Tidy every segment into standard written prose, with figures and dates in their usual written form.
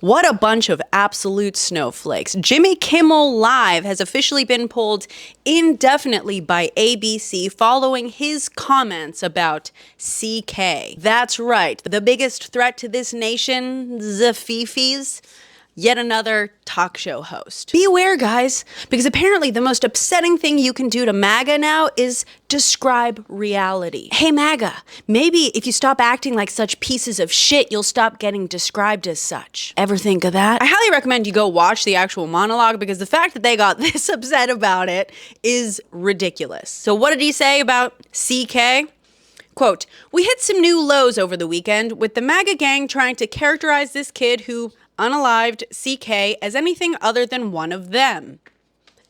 What a bunch of absolute snowflakes. Jimmy Kimmel Live has officially been pulled indefinitely by ABC following his comments about CK. That's right, the biggest threat to this nation, the Fifis. Yet another talk show host. Beware, guys, because apparently the most upsetting thing you can do to MAGA now is describe reality. Hey, MAGA, maybe if you stop acting like such pieces of shit, you'll stop getting described as such. Ever think of that? I highly recommend you go watch the actual monologue because the fact that they got this upset about it is ridiculous. So what did he say about CK? Quote, "We hit some new lows over the weekend with the MAGA gang trying to characterize this kid who unalived CK as anything other than one of them."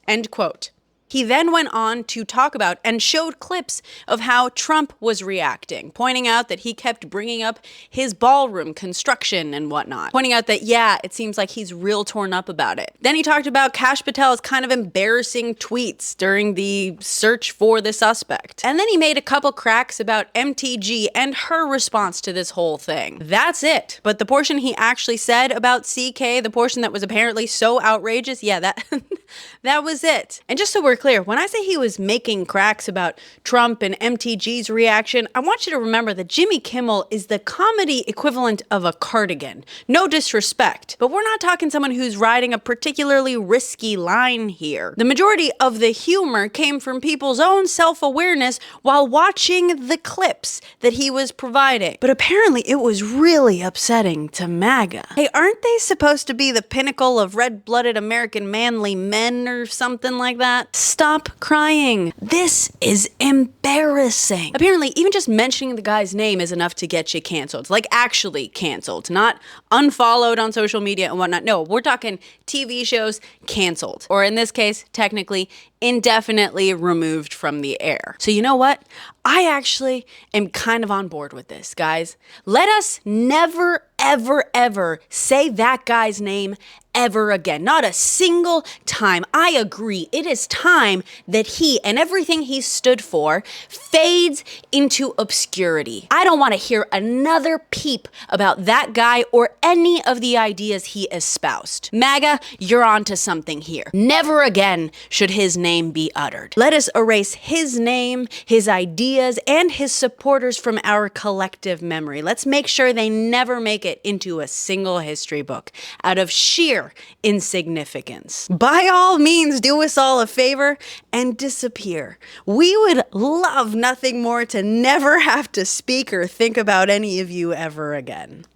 End quote. He then went on to talk about and showed clips of how Trump was reacting, pointing out that he kept bringing up his ballroom construction and whatnot, pointing out that, yeah, it seems like he's real torn up about it. Then he talked about Kash Patel's kind of embarrassing tweets during the search for the suspect. And then he made a couple cracks about MTG and her response to this whole thing. That's it. But the portion he actually said about CK, the portion that was apparently so outrageous, yeah, that was it. And just so we're clear, when I say he was making cracks about Trump and MTG's reaction, I want you to remember that Jimmy Kimmel is the comedy equivalent of a cardigan. No disrespect, but we're not talking someone who's riding a particularly risky line here. The majority of the humor came from people's own self-awareness while watching the clips that he was providing. But apparently it was really upsetting to MAGA. Hey, aren't they supposed to be the pinnacle of red-blooded American manly men or something like that? Stop crying. This is embarrassing. Apparently, even just mentioning the guy's name is enough to get you canceled. Like, actually canceled, not unfollowed on social media and whatnot. No, we're talking TV shows canceled. Or in this case, technically, indefinitely removed from the air. So you know what? I actually am kind of on board with this, guys. Let us never, ever, ever say that guy's name ever again. Not a single time. I agree. It is time that he and everything he stood for fades into obscurity. I don't want to hear another peep about that guy or any of the ideas he espoused. MAGA, you're onto something here. Never again should his name be uttered. Let us erase his name, his ideas, and his supporters from our collective memory. Let's make sure they never make it into a single history book out of sheer insignificance. By all means, do us all a favor and disappear. We would love nothing more to never have to speak or think about any of you ever again.